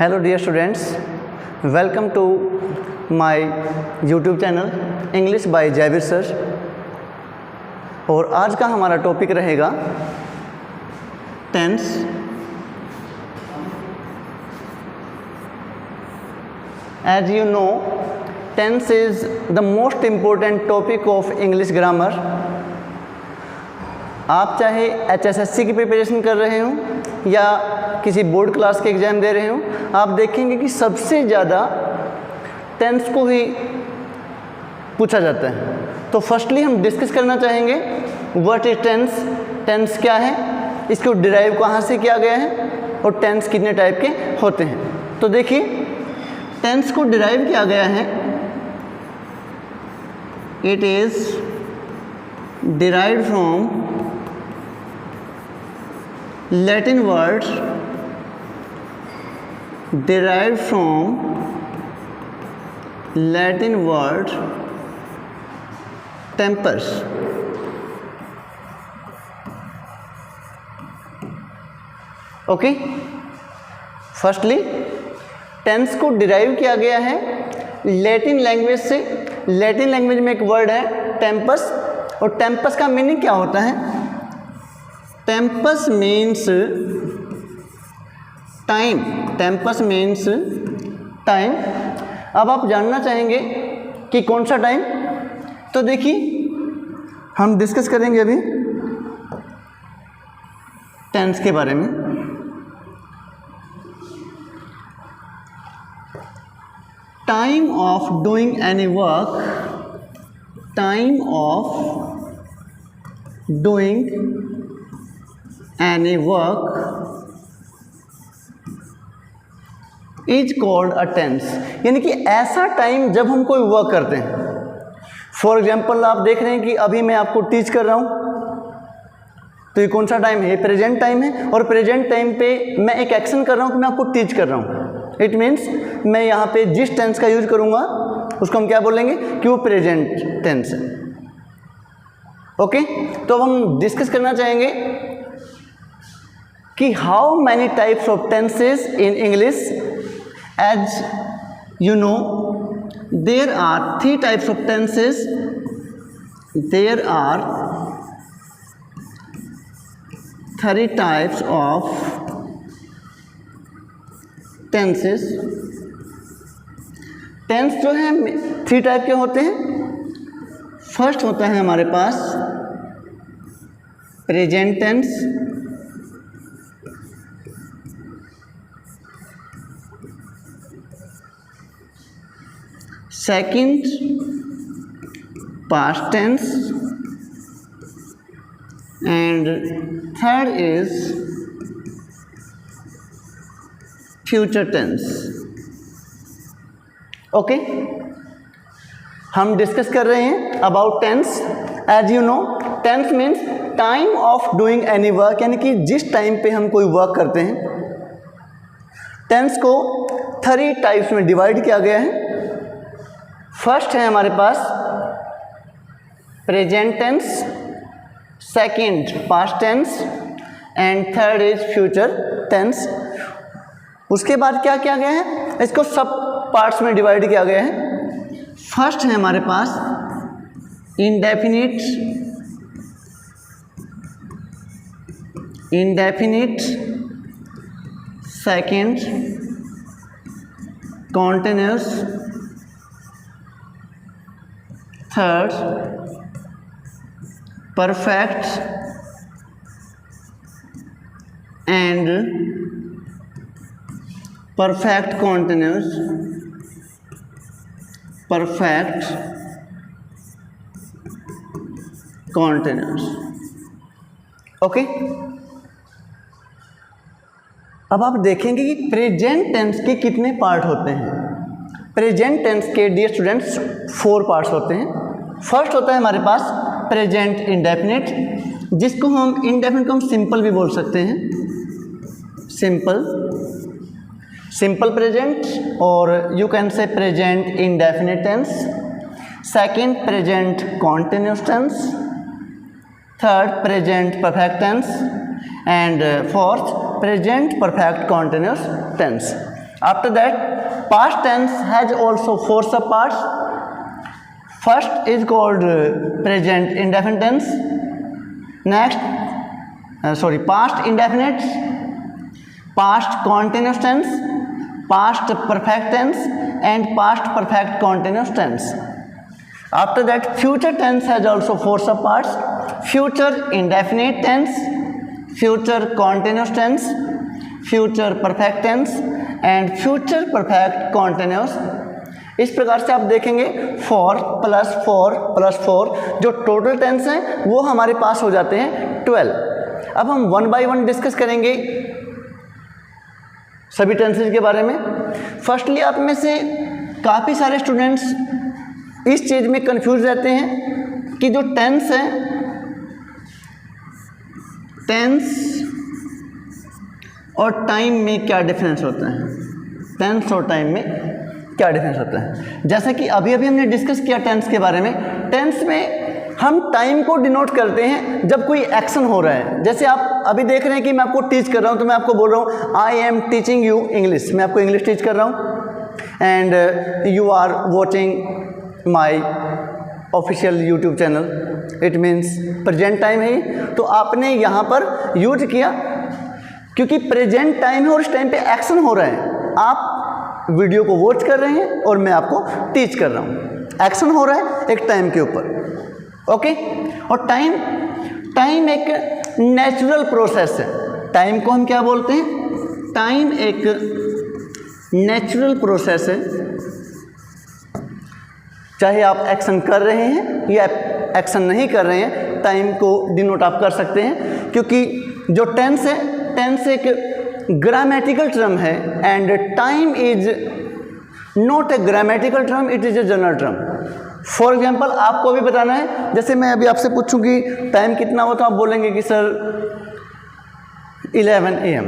Hello dear students, welcome to my YouTube channel English by Jaiveer sir. और आज का हमारा टॉपिक रहेगा tense. As you know, tense is the most important topic of English grammar. आप चाहे HSSC की preparation कर रहे हो या किसी बोर्ड क्लास के एग्ज़ाम दे रहे हो, आप देखेंगे कि सबसे ज़्यादा टेंस को ही पूछा जाता है। तो फर्स्टली हम डिस्कस करना चाहेंगे व्हाट इज टेंस, टेंस क्या है, इसको डिराइव कहाँ से किया गया है और टेंस कितने टाइप के होते हैं। तो देखिए, टेंस को डिराइव किया गया है, it is derived from Latin words derived from Latin word tempus. Okay, firstly tense को डिराइव किया गया है लैटिन लैंग्वेज से। लैटिन लैंग्वेज में एक वर्ड है टेम्पस, और टेम्पस का मीनिंग क्या होता है? Tempest means time. Tempest means time. अब आप जानना चाहेंगे कि कौन सा टाइम, तो देखिए हम डिस्कस करेंगे अभी टेंस के बारे में। Time of doing any work, time of doing any work is called a tense. यानी कि ऐसा टाइम जब हम कोई वर्क करते हैं। फॉर एग्जाम्पल आप देख रहे हैं कि अभी मैं आपको टीच कर रहा हूँ, तो ये कौन सा टाइम है? प्रेजेंट टाइम है। और प्रेजेंट टाइम पे मैं एक एक्शन कर रहा हूँ कि मैं आपको टीच कर रहा हूँ। इट मीन्स मैं यहाँ पे जिस टेंस का यूज करूँगा उसको हम क्या बोलेंगे कि वो प्रेजेंट टेंस है। ओके, तो अब हम डिस्कस करना चाहेंगे कि how many types of tenses in English. As you know, there are 3 types of tenses. There are 3 types of tenses. Tense जो है 3 टाइप के होते हैं। फर्स्ट होता है हमारे पास present tense, second past tense, and third is future tense. Okay, हम डिस्कस कर रहे हैं about tense. As you know, tense means time of doing any work, यानी कि जिस टाइम पे हम कोई वर्क करते हैं। टेंस को 3 टाइप्स में डिवाइड किया गया है। फर्स्ट है हमारे पास present tense, second past tense, and third is future tense. उसके बाद क्या किया गया है? इसको सब पार्ट्स में डिवाइड किया गया है। फर्स्ट है हमारे पास indefinite, indefinite, second continuous, third perfect, and perfect continuous, perfect continuous. Okay, अब आप देखेंगे कि प्रेजेंट टेंस के कितने पार्ट होते हैं। प्रेजेंट टेंस के डियर स्टूडेंट्स 4 पार्ट्स होते हैं। फर्स्ट होता है हमारे पास प्रेजेंट इंडेफिनिट, जिसको हम इंडेफिनिट को हम सिंपल भी बोल सकते हैं। सिंपल, सिंपल प्रेजेंट, और you can say present indefinite tense. Second present continuous tense, third present perfect tense, and fourth present perfect continuous tense. After that, past tense has also 4 subparts. First is called present indefinite tense. Next, past indefinite, past continuous tense, past perfect tense, and past perfect continuous tense. After that, future tense has also 4 subparts. Future indefinite tense, future continuous tense, future perfect tense and future perfect continuous. इस प्रकार से आप देखेंगे 4 + 4 + 4 जो total tense हैं वो हमारे पास हो जाते हैं 12। अब हम 1 by 1 डिस्कस करेंगे सभी टेंसेज के बारे में। फर्स्टली आप में से काफ़ी सारे स्टूडेंट्स इस चीज़ में कंफ्यूज रहते हैं कि जो टेंस है, टेंस और टाइम में क्या डिफरेंस होता है, टेंस और टाइम में क्या डिफरेंस होता है। जैसा कि अभी हमने डिस्कस किया टेंस के बारे में। टेंस में हम टाइम को डिनोट करते हैं जब कोई एक्शन हो रहा है। जैसे आप अभी देख रहे हैं कि मैं आपको टीच कर रहा हूँ, तो मैं आपको बोल रहा हूँ I am teaching you English, मैं आपको इंग्लिश टीच कर रहा हूँ and you are watching my official YouTube channel. It means present time है, तो आपने यहाँ पर यूज किया क्योंकि प्रेजेंट टाइम है और इस टाइम पे एक्शन हो रहा है। आप वीडियो को वॉच कर रहे हैं और मैं आपको टीच कर रहा हूँ, एक्शन हो रहा है एक टाइम के ऊपर। ओके, और टाइम एक नेचुरल प्रोसेस है। टाइम को हम क्या बोलते हैं, टाइम एक नेचुरल प्रोसेस है। चाहे आप एक्शन कर रहे हैं या एक्शन नहीं कर रहे हैं, टाइम को डिनोट आप कर सकते हैं क्योंकि जो टेंस है, टेंस एक ग्रामेटिकल टर्म है and time is not a grammatical term, it is a general term. For example आपको अभी बताना है, जैसे मैं अभी आपसे पूछूं कि टाइम कितना हुआ तो आप बोलेंगे कि सर 11 AM।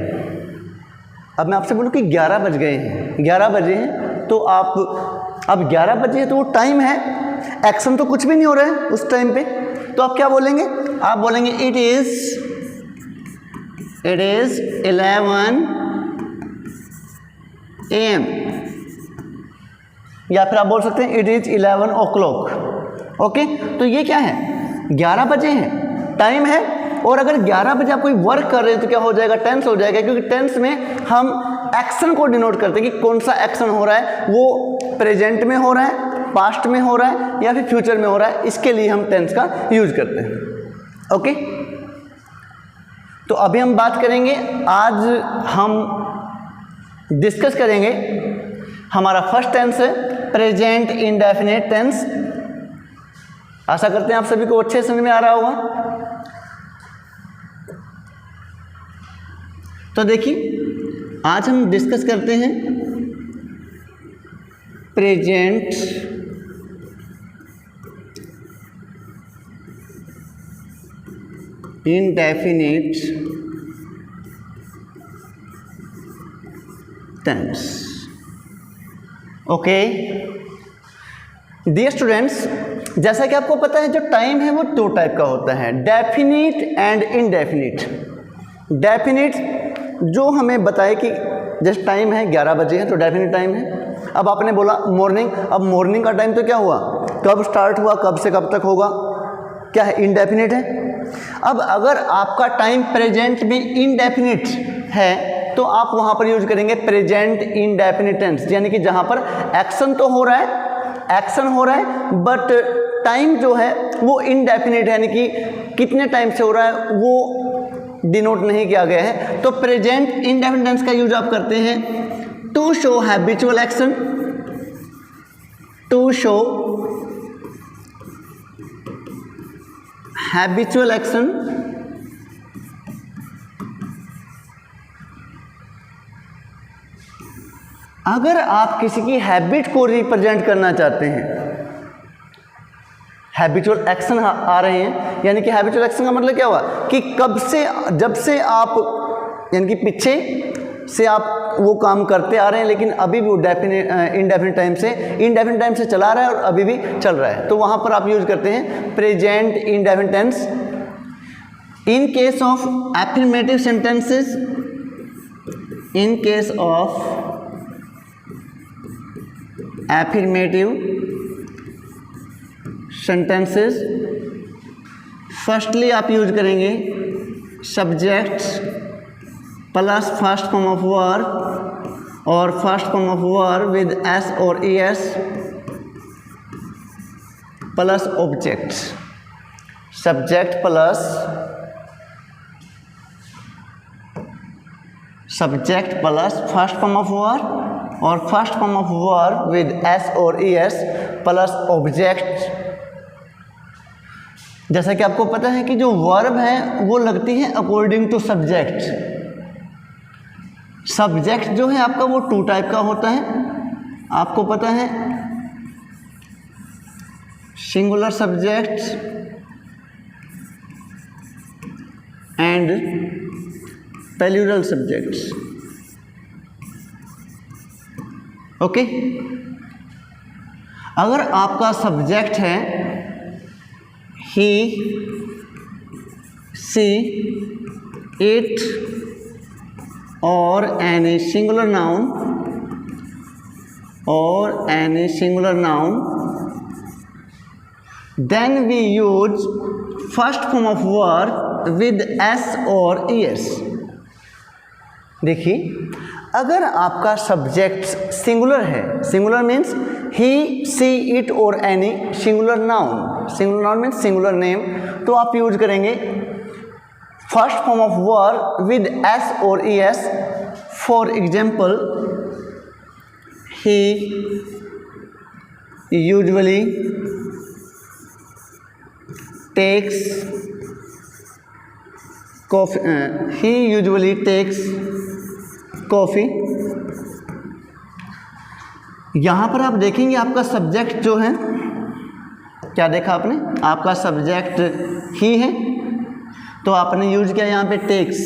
अब मैं आपसे बोलूं कि 11 बज गए हैं, 11 बजे हैं, तो आप अब 11 बजे है तो वो टाइम है, एक्शन तो कुछ भी नहीं हो रहा है उस टाइम पे, तो आप क्या बोलेंगे, आप बोलेंगे इट इज 11 AM, या फिर आप बोल सकते हैं इट इज 11 o'clock। ओके, तो ये क्या है, 11 बजे हैं, टाइम है। और अगर 11 बजे आप कोई वर्क कर रहे हैं तो क्या हो जाएगा, टेंस हो जाएगा, क्योंकि टेंस में हम एक्शन को डिनोट करते हैं कि कौन सा एक्शन हो रहा है, वो प्रेजेंट में हो रहा है, पास्ट में हो रहा है या फिर फ्यूचर में हो रहा है, इसके लिए हम टेंस का यूज करते हैं। ओके, तो अभी हम बात करेंगे, आज हम डिस्कस करेंगे हमारा फर्स्ट टेंस है प्रेजेंट इंडेफिनिट टेंस। आशा करते हैं आप सभी को अच्छे समझ में आ रहा होगा। तो देखिए, आज हम डिस्कस करते हैं present indefinite tense. Okay dear students, जैसा कि आपको पता है जो टाइम है वो 2 टाइप का होता है, डेफिनिट एंड इनडेफिनिट। डेफिनिट जो हमें बताए कि जैसे टाइम है 11 बजे है तो डेफिनिट टाइम है। अब आपने बोला मॉर्निंग, अब मॉर्निंग का टाइम तो क्या हुआ, कब स्टार्ट हुआ, कब से कब तक होगा, क्या है, इनडेफिनिट है। अब अगर आपका टाइम प्रेजेंट में इनडेफिनिट है तो आप वहाँ पर यूज करेंगे प्रेजेंट इनडेफिनिट टेंस, यानी कि जहाँ पर एक्शन तो हो रहा है, एक्शन हो रहा है बट टाइम जो है वो इनडेफिनिट है, यानी कि कितने टाइम से हो रहा है वो डिनोट नहीं किया गया है। तो प्रेजेंट इंडेफिनिट टेंस का यूज आप करते हैं to show habitual action, to show habitual action, अगर आप किसी की हैबिट को रिप्रेजेंट करना चाहते हैं, हैबिचुअल एक्शन आ रहे हैं, यानी कि हैबिचुअल एक्शन का मतलब क्या हुआ कि कब से, जब से आप, यानी कि पीछे से आप वो काम करते आ रहे हैं लेकिन अभी भी वो इनडेफिनिट टाइम से चला रहा है और अभी भी चल रहा है, तो वहाँ पर आप यूज करते हैं present indefinite tense. In case of affirmative sentences, in case of affirmative sentences. Firstly आप यूज करेंगे subject plus first form of verb और first form of verb with s और es plus object. Subject plus first form of verb और first form of verb with s और es plus object. जैसा कि आपको पता है कि जो वर्ब है वो लगती है अकॉर्डिंग टू सब्जेक्ट। सब्जेक्ट जो है आपका वो 2 टाइप का होता है, आपको पता है, singular subject and plural subjects. Okay, अगर आपका सब्जेक्ट है ही, सी, इट और any singular noun then we use first form of verb with s और es। देखिए, अगर आपका सब्जेक्ट सिंगुलर है, singular means he, she, it और any singular noun means singular name, तो आप यूज करेंगे first form of verb with s और es। For example, he usually takes coffee। यहाँ पर आप देखेंगे आपका सब्जेक्ट जो है, क्या देखा आपने, आपका सब्जेक्ट ही है, तो आपने यूज किया यहाँ पे टेक्स।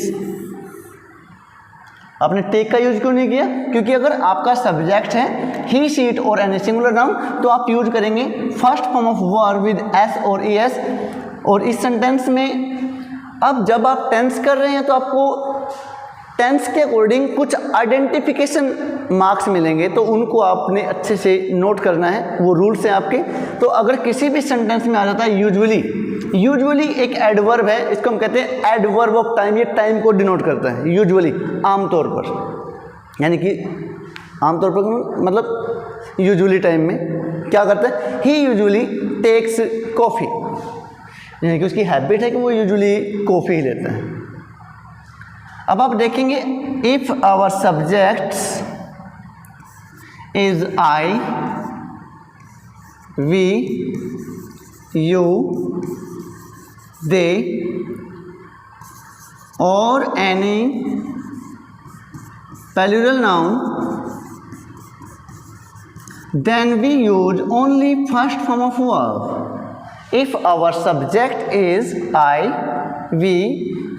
आपने टेक का यूज क्यों नहीं किया? क्योंकि अगर आपका सब्जेक्ट है ही, शी, इट और एनी सिंगुलर नाउन, तो आप यूज करेंगे first form of verb with s और ईएस। और इस सेंटेंस में अब जब आप टेंस कर रहे हैं तो आपको टेंस के अकॉर्डिंग कुछ आइडेंटिफिकेशन मार्क्स मिलेंगे, तो उनको आपने अच्छे से नोट करना है, वो रूल्स हैं आपके। तो अगर किसी भी सेंटेंस में आ जाता है यूजुअली एक एडवर्ब है, इसको हम कहते हैं एडवर्ब ऑफ टाइम। ये टाइम को डिनोट करता है यूजुअली, आमतौर पर, यानी कि आमतौर पर मतलब यूजुअली टाइम में क्या करता है, ही यूजुअली टेक्स कॉफ़ी, यानी कि उसकी हैबिट है कि वो यूजुअली कॉफ़ी ही लेता है। अब आप देखेंगे, if our subject is I, we, you, they और any plural noun, then we use only first form of verb. If our subject is I, we,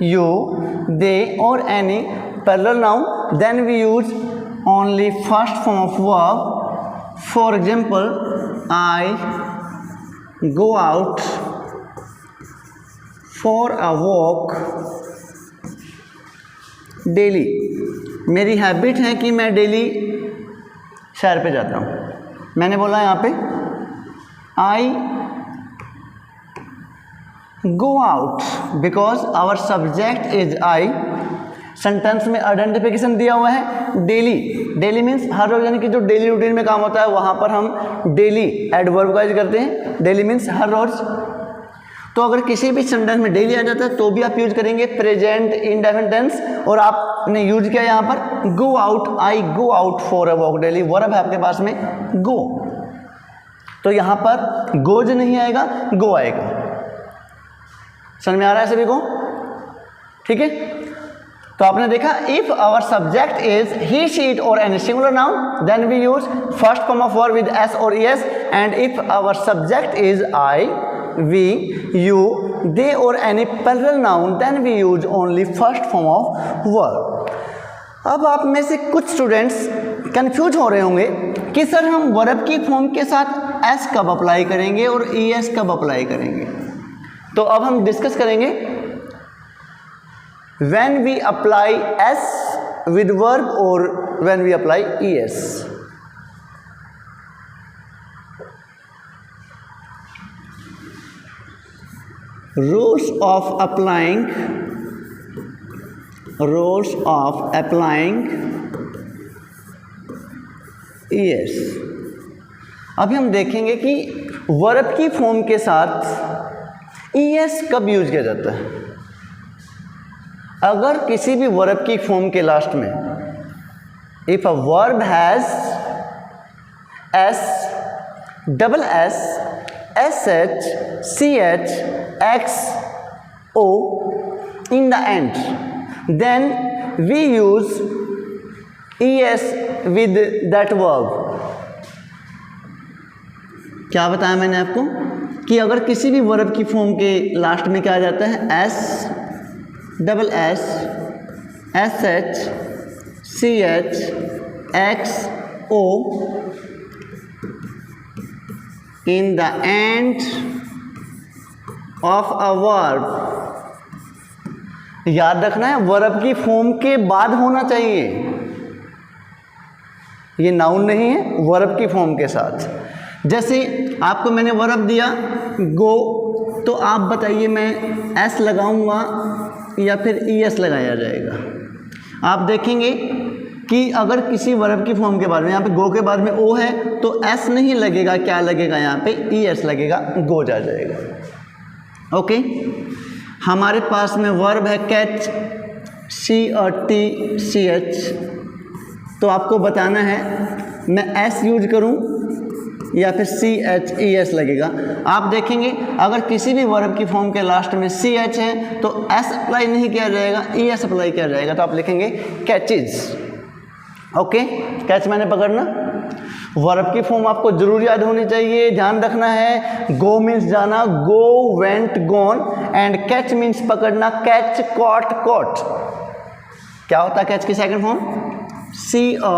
you, they or any plural noun, then we use only first form of verb. For example, I go out for a walk daily। मेरी habit है कि मैं daily सैर पे जाता हूँ। मैंने बोला यहाँ पे I go out because our subject is I. Sentence में आइडेंटिफिकेशन दिया हुआ है डेली मीन्स हर रोज, यानी कि जो डेली रूटीन में काम होता है वहाँ पर हम डेली एडवर्ब का यूज करते हैं। डेली मीन्स हर रोज। तो अगर किसी भी सेंटेंस में डेली आ जाता है तो भी आप यूज करेंगे प्रेजेंट इंडेफिनिट टेंस। और आपने यूज किया यहाँ पर go out, I go out for a walk daily, verb है आपके पास में गो, तो यहाँ पर गोज नहीं आएगा, गो आएगा। समझ में आ रहा है सभी को? ठीक है, तो आपने देखा if our subject is he, she, it और any singular noun then we use first form of verb with s और es. And if our subject is I, we, you, they or any plural noun, then we use only first form of verb। अब आप में से कुछ students confuse हो रहे होंगे कि सर हम वर्ब की फॉर्म के साथ s कब अप्लाई करेंगे और es कब अप्लाई करेंगे। तो अब हम डिस्कस करेंगे when we apply s with verb और when we apply es। Rules of applying ES। अभी हम देखेंगे कि वर्ब की फॉर्म के साथ ES कब यूज किया जाता है। अगर किसी भी वर्ब की फॉर्म के लास्ट में if a verb has S, double S, SH, CH, X, O in the end, then we use ES with that verb। क्या बताया मैंने आपको कि अगर किसी भी वर्ब की फॉर्म के लास्ट में क्या आ जाता है S, double S, SH, CH, X, O in the end of a verb। याद रखना है वर्ब की फॉर्म के बाद होना चाहिए, ये नाउन नहीं है, वर्ब की फॉर्म के साथ। जैसे आपको मैंने वर्ब दिया गो, तो आप बताइए मैं एस लगाऊंगा या फिर ES लगाया जाएगा। आप देखेंगे कि अगर किसी वर्ब की फॉर्म के बाद में यहाँ पे गो के बाद में O है तो S नहीं लगेगा, क्या लगेगा यहाँ पे ES लगेगा, गो जा जाएगा। ओके, हमारे पास में वर्ब है कैच, CHCH, तो आपको बताना है मैं S यूज करूँ या फिर CHES लगेगा। आप देखेंगे अगर किसी भी वर्ब की फॉर्म के लास्ट में CH है तो S अप्लाई नहीं किया जाएगा, ES अप्लाई किया जाएगा, तो आप लिखेंगे कैचेज। ओके, कैच मैंने पकड़ना। वर्ब की फॉर्म आपको जरूर याद होनी चाहिए, ध्यान रखना है। गो मीन्स जाना, go, went, gone, and catch means पकड़ना, कैच, कॉट, कॉट। क्या होता है कैच की second form? CAUGST,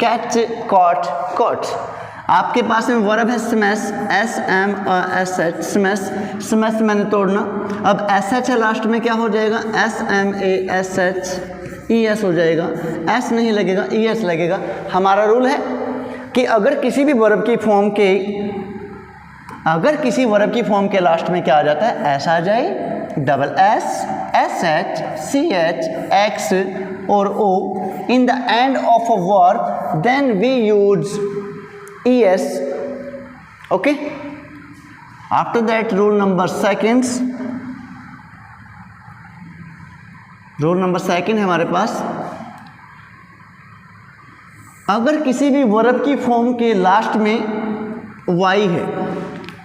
catch, caught, caught. आपके पास में वर्ब है स्मैश, SMASH, स्मैश, स्मैश मैंने तोड़ना। अब SH है लास्ट में, क्या हो जाएगा? SMASH, हो जाएगा, S नहीं लगेगा, ES लगेगा। हमारा रूल है कि अगर किसी वर्ब की फॉर्म के लास्ट में क्या आ जाता है? S आ जाए, double S, SH, CH, X और O in the end of a verb, then we use ES। okay, after that rule number second है हमारे पास, अगर किसी भी वर्ब की फॉर्म के लास्ट में Y है,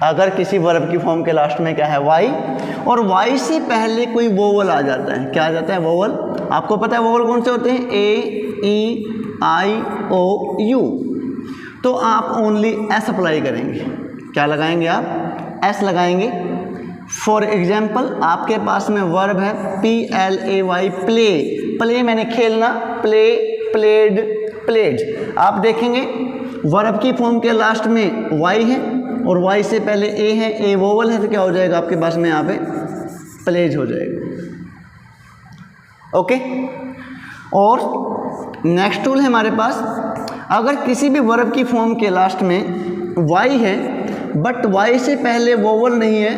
अगर किसी वर्ब की फॉर्म के लास्ट में क्या है? Y, और Y से पहले कोई वोवल आ जाता है, क्या आ जाता है? वोवल। आपको पता है वोवल कौन से होते हैं? A, E, I, O, U। तो आप ओनली S अप्लाई करेंगे। क्या लगाएंगे आप? S लगाएंगे। फॉर एग्जाम्पल आपके पास में वर्ब है PLAY, प्ले, प्ले मैंने खेलना, प्ले, प्लेड, प्लेड। आप देखेंगे वर्ब की फॉर्म के लास्ट में Y है और Y से पहले A है, A वोवल है, तो क्या हो जाएगा आपके पास में? यहाँ पे प्लेज हो जाएगा। ओके, और नेक्स्ट टूल है हमारे पास, अगर किसी भी वर्ब की फॉर्म के लास्ट में Y है बट Y से पहले वोवल नहीं है,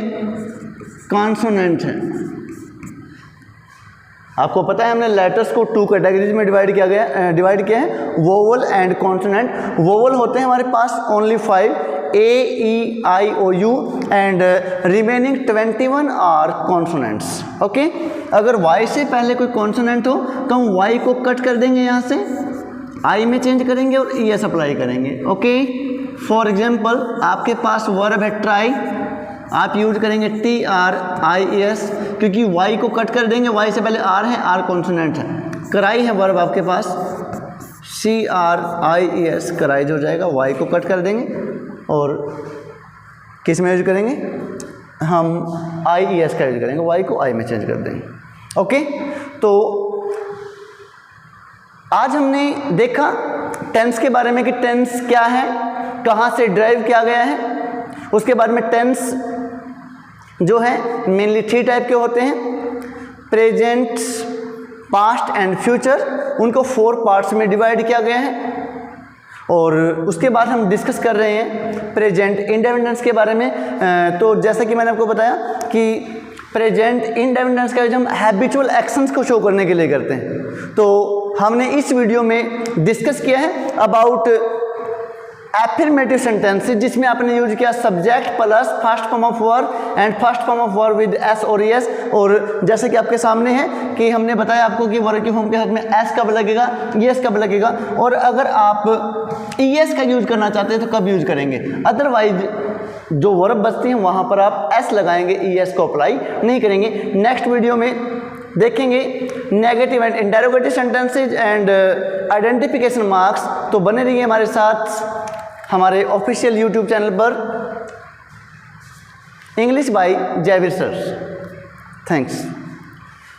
कॉन्सोनेंट है। आपको पता है हमने लेटर्स को 2 कैटेगरीज में डिवाइड किया है, वोवल एंड कॉन्सोनेंट। वोवल होते हैं हमारे पास only 5, A, E, I, O, U, and remaining 21 are consonants. Okay, अगर Y से पहले कोई कॉन्सोनेंट हो तो हम Y को कट कर देंगे, यहाँ से I में चेंज करेंगे और ES अप्लाई करेंगे। ओके, फॉर एग्जाम्पल आपके पास वर्ब है ट्राई, आप यूज करेंगे TRIES, क्योंकि Y को कट कर देंगे, Y से पहले R है, R कॉन्सोनेंट है। कराई है वर्ब आपके पास, CRIES, कराइज हो जाएगा, Y को कट कर देंगे और किस में यूज करेंगे? हम IES का यूज करेंगे, Y को I में चेंज कर देंगे। ओके, तो आज हमने देखा टेंस के बारे में कि टेंस क्या है, कहाँ से ड्राइव किया गया है। उसके बाद में टेंस जो है मेनली 3 टाइप के होते हैं, प्रेजेंट, पास्ट एंड फ्यूचर। उनको 4 पार्ट्स में डिवाइड किया गया है। और उसके बाद हम डिस्कस कर रहे हैं प्रेजेंट इंडेफिनिट के बारे में। तो जैसा कि मैंने आपको बताया कि प्रेजेंट इंडेफिनिट का यूज हम हैबिचुअल एक्शंस को शो करने के लिए करते हैं। तो हमने इस वीडियो में डिस्कस किया है अबाउट एफर्मेटिव सेंटेंसेस, जिसमें आपने यूज किया subject plus first form of verb and first form of verb with s और एस। और जैसे कि आपके सामने है कि हमने बताया आपको कि वर्ब के फॉर्म के साथ में एस कब लगेगा, एस कब लगेगा, और अगर आप एस का यूज करना चाहते हैं तो कब यूज करेंगे। अदरवाइज जो वर्ब बचती हैं वहाँ पर आप एस लगाएंगे, एस को अप्लाई नहीं करेंगे। नेक्स्ट वीडियो में देखेंगे negative and interrogative sentences and identification marks. तो बने रहिए हमारे साथ हमारे ऑफिशियल यूट्यूब चैनल पर English by Jaiveer sir. Thanks.